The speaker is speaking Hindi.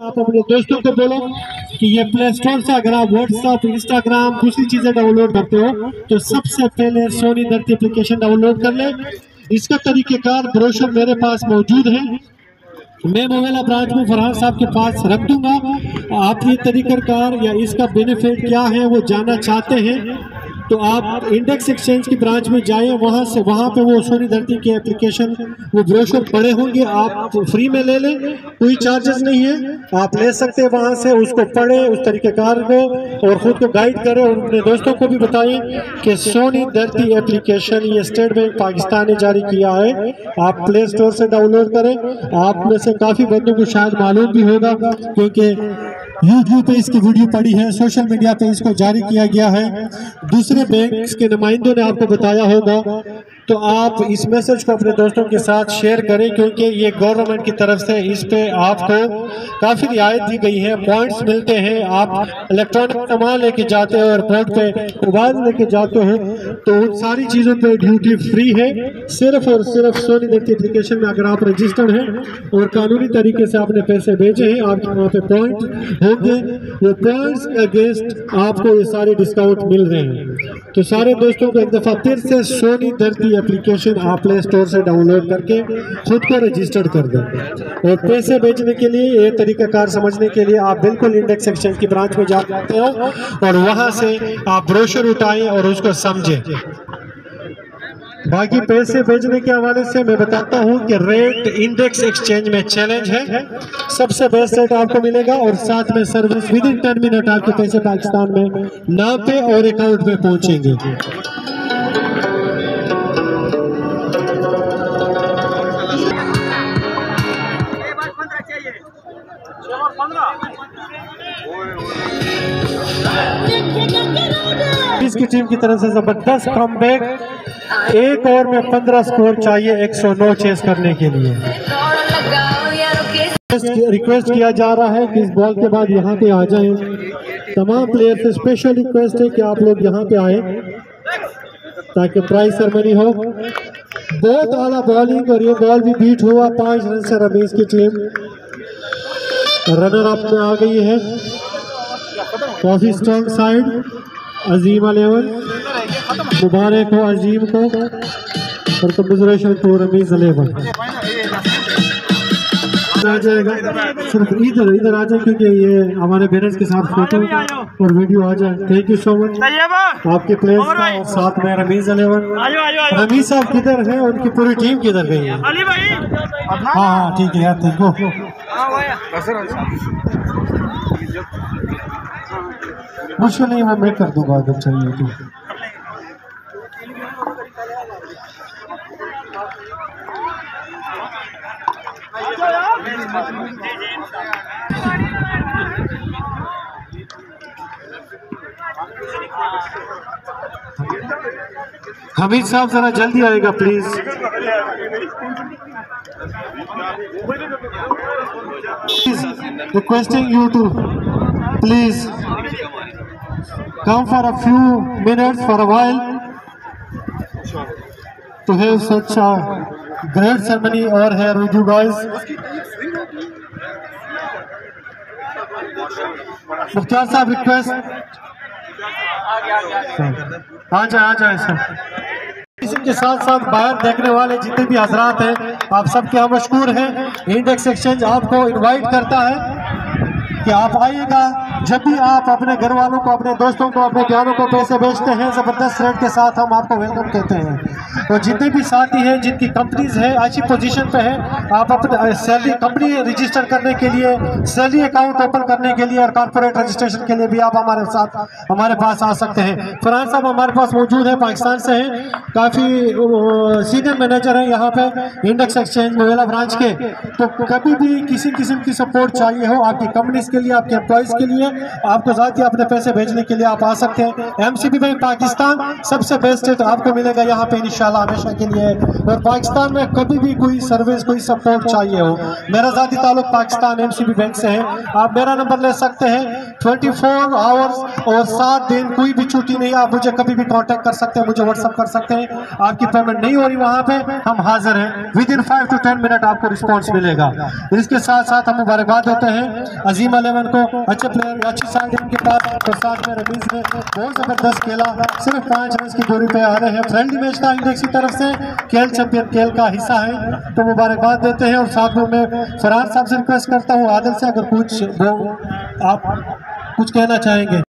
आप अपने दोस्तों को बोलो कि ये प्ले स्टोर से अगर आप व्हाट्सएप, इंस्टाग्राम, दूसरी चीजें डाउनलोड करते हो तो सबसे पहले सोनी धरती एप्लीकेशन डाउनलोड कर ले। इसका तरीकेकार ब्रोशर मेरे पास मौजूद है, मैं मोबाइल ब्रांच में फरहान साहब के पास रख दूंगा। आप ये तरीकेकार या इसका बेनिफिट क्या है वो जानना चाहते हैं तो आप इंडेक्स एक्सचेंज की ब्रांच में जाएं, वहाँ पे वो सोनी धरती के एप्लीकेशन वो ब्रोशर पड़े होंगे, आप फ्री में ले लें, कोई चार्जेस नहीं है, आप ले सकते हैं वहाँ से। उसको पढ़े, उस तरीकेकार को, और ख़ुद को गाइड करें और अपने दोस्तों को भी बताएं कि सोनी धरती एप्लीकेशन ये स्टेट बैंक पाकिस्तान ने जारी किया है। आप प्ले स्टोर से डाउनलोड करें। आप में से काफ़ी बंदों को शायद मालूम भी होगा क्योंकि यूट्यूब पे इसकी वीडियो पड़ी है, सोशल मीडिया पे इसको जारी किया गया है, दूसरे बैंक के नुमाइंदों ने आपको बताया होगा। तो आप इस मैसेज को अपने दोस्तों के साथ शेयर करें क्योंकि ये गवर्नमेंट की तरफ से इस पे आपको काफ़ी रियायत दी गई है, पॉइंट्स मिलते हैं। आप इलेक्ट्रॉनिक सामान लेके जाते हो, एयरपोर्ट पे मोबाइल लेके जाते हो तो उन सारी चीज़ों पे ड्यूटी फ्री है। सिर्फ और सिर्फ सोनी धरती एप्लीकेशन में अगर आप रजिस्टर्ड हैं और कानूनी तरीके से आपने पैसे भेजे हैं, आपके वहाँ पे पॉइंट होंगे, वो पॉइंट्स अगेंस्ट आपको ये सारे डिस्काउंट मिल रहे हैं। तो सारे दोस्तों को एक दफ़ा फिर से सोनी धरती एप्लीकेशन आप प्ले स्टोर से डाउनलोड करके खुद को रजिस्टर कर दें। और पैसे भेजने के लिए ये तरीकाकार समझने के लिए आप बिल्कुल इंडेक्स एक्सचेंज की ब्रांच में जा सकते हो और वहाँ से आप ब्रोशर उठाएं और उसको समझें। बाकी पैसे भेजने के हवाले से मैं बताता हूँ कि रेट इंडेक्स एक्सचेंज में चैलेंज है, सबसे बेस्ट रेट आपको मिलेगा और साथ में सर्विस विद इन 10 मिनट आपके पैसे पाकिस्तान में नाम पे और अकाउंट में पहुँचेंगे। इसकी टीम की तरफ से जबरदस्त कमबैक, एक ओवर में 15 स्कोर चाहिए 109 चेस करने के लिए। रिक्वेस्ट किया जा रहा है कि इस बॉल के बाद यहाँ पे आ जाएं। तमाम प्लेयर से स्पेशल रिक्वेस्ट है कि आप लोग यहाँ पे आए ताकि प्राइज सेरेमनी हो। बहुत आला बॉलिंग और ये बॉल भी बीट हुआ, 5 रन से रमीज की टीम रनर अप में आ गई है। काफी स्ट्रॉन्ग साइड अजीम 11, मुबारक हो अजीम को और कंग्रेचुलेशन टू रमीज 11। आ जाएगा, सिर्फ इधर आ जाए क्योंकि ये हमारे पेरेंट्स के साथ फोटो और वीडियो आ जाए। थैंक यू सो मच आपके प्लेयर्स का और साथ में रमीज 11। रमीज साहब किधर है, उनकी पूरी टीम किधर गई है? हाँ ठीक है यार, थैंक यू। मुश्किल नहीं, मैं कर दूंगा अगर चाहिए तो। हमीद साहब जरा जल्दी आएगा please. Requesting you to please come for a few minutes for a while to have such a great ceremony over here with you guys. Mukhtar साहब रिक्वेस्ट आ जाए सर। इसके साथ साथ बाहर देखने वाले जितने भी हजरात हैं आप सबके यहाँ मशकूर हैं। इंडेक्स एक्सचेंज आपको इनवाइट करता है कि आप आइएगा। जब भी आप अपने घर वालों को, अपने दोस्तों को, अपने प्यारों को पैसे भेजते हैं ज़बरदस्त रेट के साथ हम आपको वेलकम कहते हैं। और जितने भी साथी हैं जिनकी कंपनीज है अच्छी पोजीशन पे है, आप अपने सैलरी कंपनी रजिस्टर करने के लिए, सैलरी अकाउंट ओपन करने के लिए और कॉर्पोरेट रजिस्ट्रेशन के लिए भी आप हमारे पास आ सकते हैं। फरहान साहब हमारे पास मौजूद है, पाकिस्तान से हैं, काफ़ी सीनियर मैनेजर हैं यहाँ पे इंडेक्स एक्सचेंज मोबाइल ब्रांच के। तो कभी भी किसी किस्म की सपोर्ट चाहिए हो आपकी कंपनीज के लिए, आपके एम्प्लॉयज़ के लिए, आपको जाती अपने पैसे भेजने के लिए आप आ सकते हैं। एमसीबी बैंक पाकिस्तान सबसे बेस्ट रेट आपको मिलेगा यहाँ पे इंशाल्लाह हमेशा के लिए। और पाकिस्तान में कभी भी कोई सर्विस कोई सपोर्ट चाहिए हो, मेरा जाती ताल्लुक पाकिस्तान एमसीबी बैंक से है। आप मेरा नंबर ले सकते हैं 24 आवर्स और 7 दिन, कोई भी छुट्टी नहीं। आप मुझे कभी भी कांटेक्ट कर सकते हैं, मुझे व्हाट्सअप कर सकते हैं। आपकी पेमेंट नहीं हो रही वहाँ पे, हम हाजिर हैं, विद इन 5 to 10 मिनट आपको रिस्पॉन्स मिलेगा। इसके साथ साथ हम मुबारकबाद देते हैं अजीम 11 को, अच्छे प्लेयर, अच्छी साइड इनके पास, और साथ में रमीज ने बहुत जबरदस्त खेला, सिर्फ 5 रन की दूरी पे आ रहे हैं। फ्रेंडली मैच था इंडेक्स की तरफ से, खेल चैंपियन खेल का हिस्सा है, तो मुबारकबाद देते हैं। और साथ में मैं फरहान साहब से रिक्वेस्ट करता हूँ, आदिल से, अगर कुछ वो आप कुछ कहना चाहेंगे।